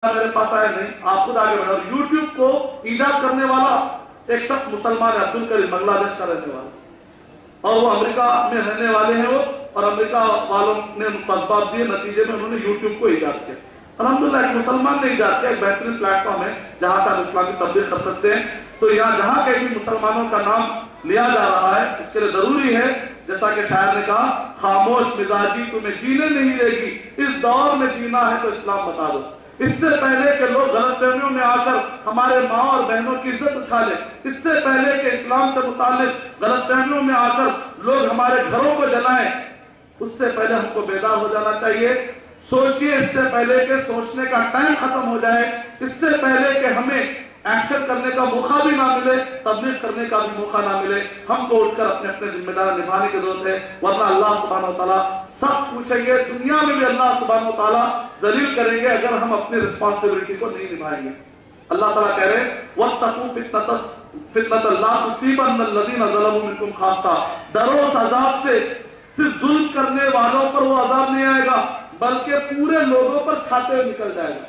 میرے پاس آیا نہیں، آپ خود آگے بڑھے. اور یوٹیوب کو ایجاد کرنے والا ایک شخص مسلمان ہے، عبد الکریم، بنگلہ دیش کا رہنے والا، اور وہ امریکہ میں رہنے والے ہیں وہ، اور امریکہ والوں نے ان کو اسباب دیے، نتیجے میں انہوں نے یوٹیوب کو ایجاد کیا. الحمدللہ ایک مسلمان نے ایجاد کیا، ایک بہترین پلیٹ فارم ہے جہاں سے آپ اسلام کی تبلیغ کر سکتے ہیں. تو یہاں جہاں کہیں بھی مسلمانوں کا نام لیا جا رہا ہے، اس کے لیے ضروری ہے جیسا کہ شاعر نے کہا، خاموش مزاجی تمہیں جینے نہیں دے گی، اس دور میں جینا ہے تو اسلام بتا دو. اس سے پہلے کہ لوگ غلط فہمیوں میں آ کر ہمارے ماں اور بہنوں کی عزت اچھالیں، اس سے پہلے کہ اسلام سے متعلق غلط فہمیوں میں آ کر لوگ ہمارے گھروں کو جلائیں، اس سے پہلے ہم کو بیدار ہو جانا چاہیے. سوچئے اس سے پہلے کہ سوچنے کا ٹائم ختم ہو جائے، اس سے پہلے کہ ہمیں ایکشن کرنے کا موقع بھی نہ ملے، تبلیغ کرنے کا بھی موقع نہ ملے. ہم کو اٹھ کر اپنے اپنے ذمہ دار نبھانے کی ضرورت ہے، ورنہ اللہ سبحانہ و تعالیٰ سب پوچھیں گے. دنیا میں بھی اللہ سبحانہ و تعالیٰ ذلیل کریں گے اگر ہم اپنی رسپانسبلٹی کو نہیں نبھائیں گے. اللہ تعالیٰ کہہ رہے ہیں وَاتَّقُوا فِتْنَةً لَا تُصِيبَنَّ الَّذِينَ ظَلَمُوا مِنكُمْ خَاصَّةً. ڈرو اس عذاب سے، صرف ظلم کرنے والوں پر وہ عذاب نہیں آئے گا بلکہ پورے لوگوں پر چھاتے ہوئے نکل جائے گا.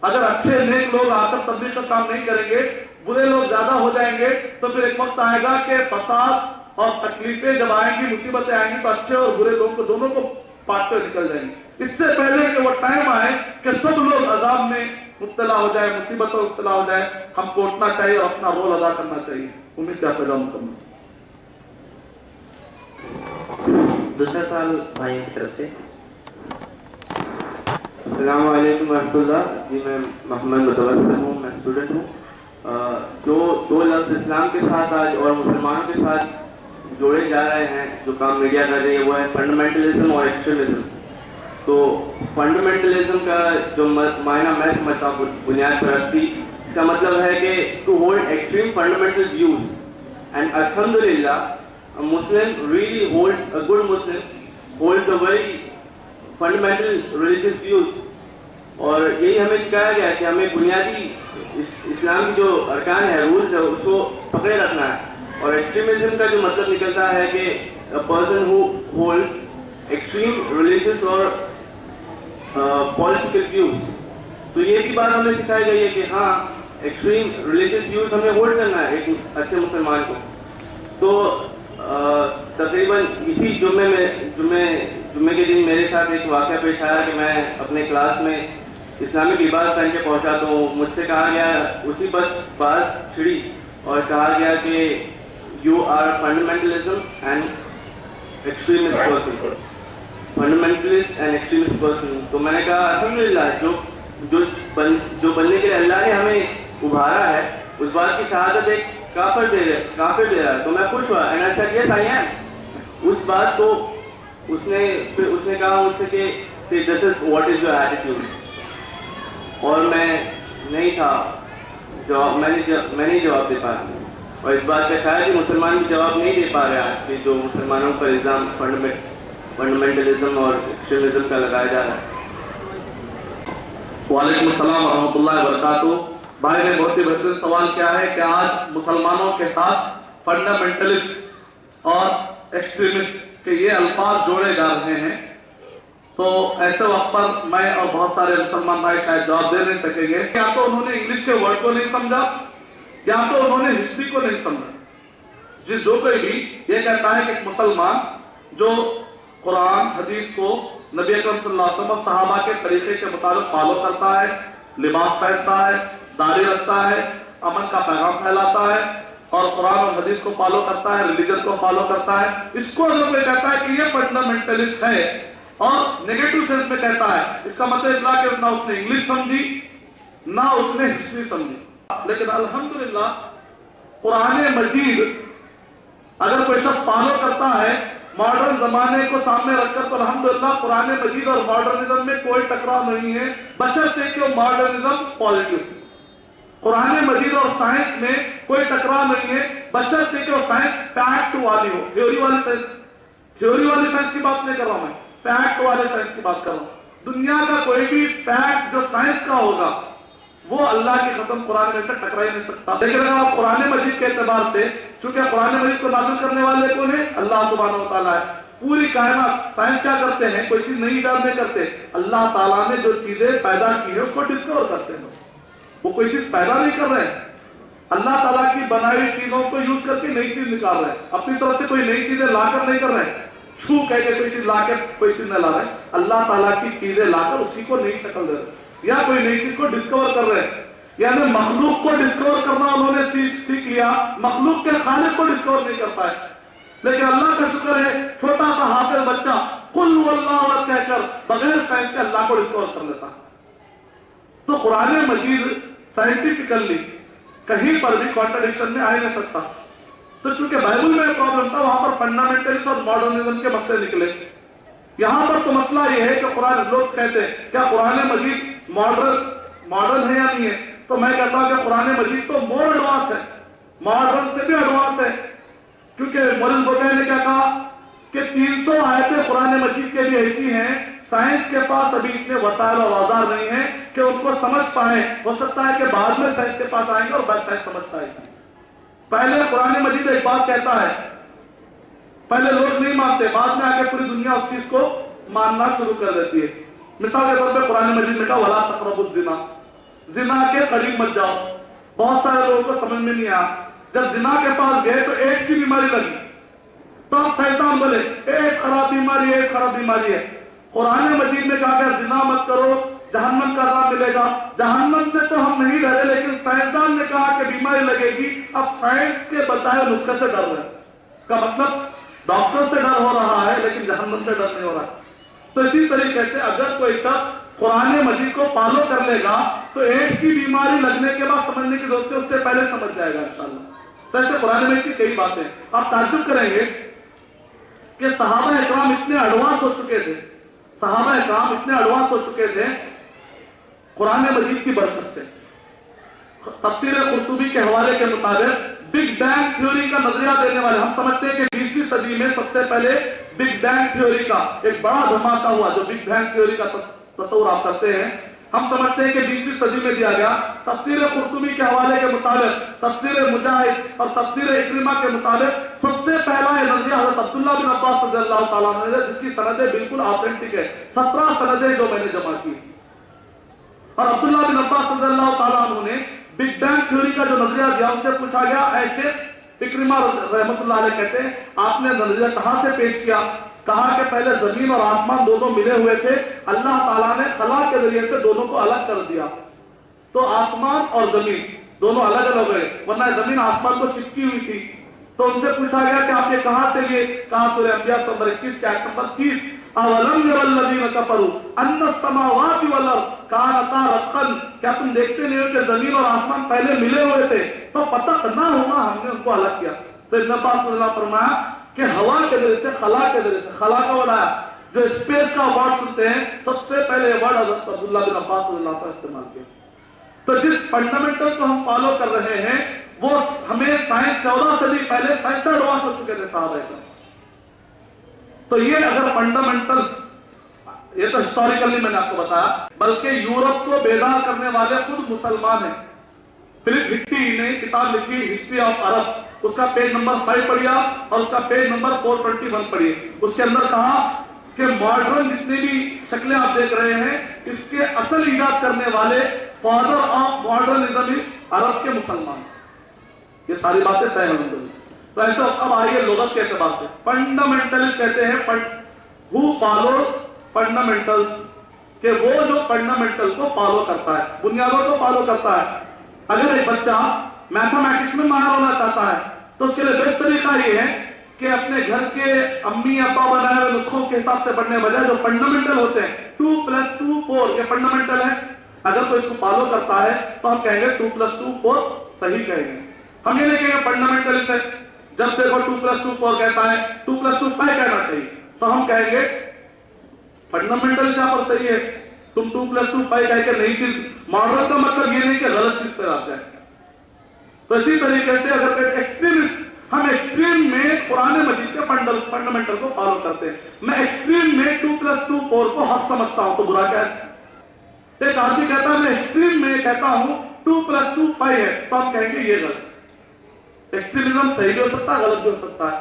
اگر اچھے نیک لوگ آ کر تبلیغ کا کام نہیں کریں گے، برے لوگ زیادہ ہو جائیں گے، تو پھر ایک وقت آئے گا کہ فساد اور تکلیفیں جب آئیں گی، مصیبتیں آئیں گی، تو اچھے اور برے لوگ کو دونوں کو پاٹتے ہوئے نکل جائیں گے. اس سے پہلے کہ وہ ٹائم آئے کہ سب لوگ عذاب میں مبتلا ہو جائے، مصیبتوں میں مبتلا ہو جائے، ہم کو اٹھنا چاہیے اور اپنا رول ادا کرنا چاہیے. امید کیا پیغام مکمل. دوسرا سوال بھائی کی طرف سے. السلام علیکم ورحمۃ اللہ. جی میں محمد متوسل ہوں، میں اسٹوڈنٹ ہوں. جو دو لفظ اسلام کے ساتھ آج اور مسلمانوں کے ساتھ جوڑے جا رہے ہیں، جو کام میڈیا کر رہی ہے، وہ ہے فنڈامنٹلزم اور ایکسٹریمزم. تو فنڈامنٹلزم کا جو معنی میں سمجھتا ہوں بنیاد پرستی، اس کا مطلب ہے کہ to hold extreme fundamental views. And الحمدللہ Muslim really holds, a good Muslim holds a very fundamental religious views. اور یہی ہمیں سکھایا گیا ہے کہ ہمیں بنیادی اسلام کی جو ارکان ہے، رولز ہے، اس کو پکڑے رکھنا ہے. اور ایکسٹریمزم کا جو مطلب نکلتا ہے کہ a person who holds extreme religious اور political views. تو یہ بھی بات ہمیں سکھائی گئی ہے کہ ہاں ایکسٹریم ریلیجیس ویوز ہمیں ہولڈ کرنا ہے ایک اچھے مسلمان کو. تو تقریباً اسی جمعے کے دن میرے ساتھ ایک واقعہ پیش آیا کہ میں اپنے کلاس میں اسلامک لباس پہن کے پہنچا، تو مجھ سے کہا گیا، اسی پر بات چھڑی اور کہا گیا کہ you are fundamentalism and extremist person, fundamentalist and extremist person. تو میں نے کہا الحمدللہ جو بننے کے لیے اللہ نے ہمیں ابھارا ہے، اس بات کی شہادت ایک کافر دے رہا ہے. تو میں خوش ہوا، and I said yes I am. اس بات کو اس نے کہا مجھ سے کہ this is what is your attitude. اور میں نہیں تھا جواب، میں نہیں جواب دے پایا. اور اس بات کا شاید ہی مسلمان بھی جواب نہیں دے پا رہے آج کہ جو مسلمانوں پر الزام فنڈامنٹلزم اور ایکسٹریمزم کا لگایا جا رہا ہے. وعلیکم السلام ورحمۃ اللہ وبرکاتہ. بھائی نے بہت ہی بہترین سوال کیا ہے کہ آج مسلمانوں کے ساتھ فنڈامنٹلسٹ اور ایکسٹریمسٹ کے یہ الفاظ جوڑے جا رہے ہیں. تو ایسے وقت پر میں اور بہت سارے مسلمان بھائی شاید جواب دے نہیں سکیں گے. یا تو انہوں نے انگلش کے ورڈ کو نہیں سمجھا، یا تو انہوں نے ہسٹری کو نہیں سمجھا. جو کوئی بھی یہ کہتا ہے کہ ایک مسلمان جو قرآن حدیث کو نبی اکرم صلی اللہ علیہ وسلم صحابہ کے طریقے کے مطابق فالو کرتا ہے، لباس پہنتا ہے، داڑھی رکھتا ہے، امن کا پیغام پھیلاتا ہے، اور قرآن اور حدیث کو فالو کرتا ہے، ریلیجن کو فالو کرتا ہے، اس کو اگر کوئی کہتا ہے کہ یہ فنڈامنٹلسٹ ہے اور نیگیٹو سینس میں کہتا ہے، اس کا مطلب نہ کہ نہ اس نے انگلش سمجھی نہ اس نے ہسٹری سمجھی. لیکن الحمدللہ قرآن مجید اگر کوئی شخص فالو کرتا ہے ماڈرن زمانے کو سامنے رکھ کر، تو الحمدللہ قرآن مجید اور ماڈرنزم میں کوئی ٹکراؤ نہیں ہے، بشرطے کہ وہ ماڈرنزم پازیٹیو. قرآن مجید اور سائنس میں کوئی ٹکراؤ نہیں ہے، بشرطے کہ وہ سائنس فیکٹ والی ہو. تھیوری والی سائنس کی بات نہیں کر رہا ہوں، میں فیکٹ والے سائنس کی بات کر رہا ہوں. دنیا کا کوئی بھی فیکٹ جو سائنس کا ہوگا وہ اللہ کی قسم قرآن میں سے ٹکرا ہی نہیں سکتا. لیکن اگر آپ قرآن مجید کے اعتبار سے، چونکہ قرآن مجید کو نازل کرنے والے کون ہیں؟ اللہ سبحانہ و تعالیٰ ہے. پوری کائنات سائنس کیا کرتے ہیں؟ کوئی چیز نئی ایجاد نہیں کرتے، اللہ تعالیٰ نے جو چیزیں پیدا کی ہیں اس کو ڈسکور کرتے ہیں. وہ کوئی چیز پیدا نہیں کر رہے ہیں، اللہ تعالیٰ کی بنائی ہوئی چیزوں کو یوز کر کے نئی چیز نکال رہے ہیں. اپنی طرف سے کوئی نئی چیزیں لا کر نہیں کر رہے ہیں، چھو کہہ کے کوئی چیز لا کے کوئی چیز نہ لا رہے ہیں. اللہ تعالیٰ کی چیزیں لا کر اسی کو نئی شکل دے رہے ہیں، یا کوئی نئی چیز کو ڈسکور کر رہے ہیں. یعنی مخلوق کو ڈسکور کرنا انہوں نے سیکھ لیا، مخلوق کے خالق کو ڈسکور نہیں کر پائے. لیکن اللہ کا شکر ہے چھوٹا سا حافظ بچہ قل هو اللہ احد کہہ کر بغیر سائنس کے اللہ کو ڈسکور کر لیتا. تو قرآن مجید سائنٹیفکلی کہیں پر بھی کانٹرڈکشن میں آ ہی نہیں سکتا. تو چونکہ بائبل میں پرابلم تھا، وہاں پر فنڈامنٹلسٹ اور ماڈرنزم کے مسئلے نکلے. یہاں پر تو مسئلہ یہ ہے کہ قرآن، لوگ کہتے ہیں کیا قرآن مجید ماڈرن ہے یا نہیں ہے؟ تو میں کہتا ہوں کہ قرآن مجید تو مور ایڈوانس ہے، ماڈرن سے بھی ایڈوانس ہے. کیونکہ مورس بوٹے نے کیا کہا کہ 300 آیتیں قرآن مجید کے لیے ایسی ہیں، سائنس کے پاس ابھی اتنے وسائل اور اوزار نہیں ہیں کہ ان کو سمجھ پائیں. ہو سکتا ہے کہ بعد میں سائنس کے پاس آئیں گے اور بعد سائنس سمجھ پائے گی. پہلے قرآن مجید ایک بات کہتا ہے، پہلے لوگ نہیں مانتے، بعد میں آ کے پوری دنیا اس چیز کو ماننا شروع کر دیتی ہے. مثال کے طور پہ قرآن مجید میں کہا وَلَا تَقْرَبُوا الزِّنَا، زنا کے قریب مت جاؤ. بہت سارے لوگوں کو سمجھ میں نہیں آیا. جب زنا کے پاس گئے تو ایڈز کی بیماری لگی، تو اب شیطان بولے ایڈز خراب بیماری ہے، ایڈز خراب بیماری ہے. قرآن مجید میں کہا کہ زنا مت کرو، جہنم کا عذاب ملے گا. جہنم سے تو ہم نہیں ڈرے، لیکن سائنسدان نے کہا کہ بیماری لگے گی. اب سائنس کے بتائے نسخے سے ڈر رہے ہیں. کا مطلب ڈاکٹر سے ڈر ہو رہا ہے لیکن جہنم سے ڈر نہیں ہو رہا. تو اسی طریقے سے اگر کوئی شخص قرآن مجید کو فالو کر لے گا تو ایڈز کی بیماری لگنے کے بعد سمجھنے کی ضرورت ہے، اس سے پہلے سمجھ جائے گا انشاءاللہ. تو ایسے قرآن مجید کی کئی باتیں آپ تعجب کریں گے کہ صحابہ اکرام اتنے ایڈوانس ہو چکے تھے، صحابہ اکرام اتنے ایڈوانس ہو چکے تھے قرآن مجید کی برکت سے. تفسیر قرطبی کے حوالے کے مطابق بگ بینگ تھیوری کا نظریہ دینے والے، ہم سمجھتے ہیں کہ 20ویں صدی میں سب سے پہلے بگ بینگ تھیوری کا ایک بڑا دھماکہ ہوا. جو بگ بینگ تھیوری کا تصور آپ کرتے ہیں، ہم سمجھتے ہیں کہ 20ویں صدی میں دیا گیا. تفسیر قرطبی کے حوالے کے مطابق، تفسیر مجاہد اور تفسیر اکرمہ کے مطابق سب سے پہلا یہ نظریہ حضرت عبداللہ بن عباس رضی اللہ تعالیٰ عنہ نے، جس کی سندیں بالکل آتھینٹک ہے. 17 سندیں جو میں نے جمع کی. اور عبداللہ بن عباس رضی اللہ تعالیٰ عنہ نے بگ بینگ تھیوری کا جو نظریہ دیا، ان سے پوچھا گیا ایسے اکرمہ رحمۃ اللہ علیہ کہتے ہیں آپ نے نظریہ کہاں سے پیش کیا؟ کہا کہ پہلے زمین اور آسمان دونوں ملے ہوئے تھے، اللہ تعالیٰ نے خلا کے ذریعے سے دونوں کو الگ کر دیا. تو آسمان اور زمین دونوں الگ الگ ہو گئے، ورنہ زمین آسمان کو چپکی ہوئی تھی. تو ان سے پوچھا گیا کہ آپ یہ کہاں سے لیے؟ کہا سورہ انبیاء نمبر 21 کے آیت نمبر 30 اولم یری الذین کفروا ان السماوات والارض کانتا رتقا، کیا تم دیکھتے نہیں ہو کہ زمین اور آسمان پہلے ملے ہوئے تھے تو ففتقناہما، ہم نے ان کو الگ کیا. تو ابن عباس رضی اللہ فرمایا کہ ہوا کے ذریعے سے، خلا کے ذریعے سے، خلا کا ورڈ آیا. جو اسپیس کا ورڈ سنتے ہیں سب سے پہلے ورڈ حضرت عبداللہ بن عباس رضی اللہ عنہ استعمال کیا. تو جس فنڈامنٹل کو ہم فالو کر رہے ہیں وہ ہمیں سائنس 14 صدی پہلے سائنس سے ایڈوانس ہو چکے تھے صحابہ کا. تو یہ اگر فنڈامنٹلز، یہ تو ہسٹوریکلی میں نے آپ کو بتایا، بلکہ یورپ کو بیدار کرنے والے خود مسلمان ہیں. فلپ ہٹی نے کتاب لکھی ہسٹری آف عرب، اس کا پیج نمبر 5 پڑھیا اور اس کا پیج نمبر 421 پڑھیے. اس کے اندر کہا کہ ماڈرن جتنی بھی شکلیں آپ دیکھ رہے ہیں اس کے اصل ایجاد کرنے والے فادر آف ماڈرنزم عرب کے مسلمان. یہ ساری باتیں طے ہیں. تو ایسا اب آئیے لغت کے اعتبار سے. فنڈامنٹلسٹ کہتے ہیں who follow fundamentals، کہ وہ جو فنڈامنٹل کو فالو کرتا ہے، بنیادوں کو فالو کرتا ہے. اگر ایک بچہ میتھمیٹکس میں ماہر ہونا چاہتا ہے تو اس کے لیے بیسٹ طریقہ یہ ہے کہ اپنے گھر کے امی ابا بنائے ہوئے نسخوں کے حساب سے پڑھنے بجائے جو فنڈامنٹل ہوتے ہیں 2+2 4 یہ فنڈامنٹل ہے. اگر کوئی اس کو فالو کرتا ہے تو ہم کہیں گے 2+2 4 صحیح کہیں گے. ہم یہ نہیں کہیں گے فنڈامنٹل سے جب دیکھو 2+2 4 کہتا ہے 2+2 5 کہنا چاہیے، تو ہم کہیں گے فنڈامنٹل یہاں پر صحیح ہے. تم 2+2 5 کہہ کے نئی چیز، ماڈرن کا مطلب یہ نہیں کہ غلط چیز پر آتا ہے. تو اسی طریقے سے اگر ایکسٹریمسٹ، ہم ایکسٹریم میں قرآن مجید کے فنڈامنٹل کو فالو کرتے ہیں. میں ایکسٹریم میں 2+2 4 کو حق سمجھتا ہوں تو برا کیا ہے؟ ایک آدمی کہتا ہے میں ایکسٹریم میں کہتا ہوں 2+2 5 ہے تو ہم کہیں گے یہ غلط. ایکسٹریمزم صحیح بھی ہو سکتا ہے، غلط بھی ہو سکتا ہے.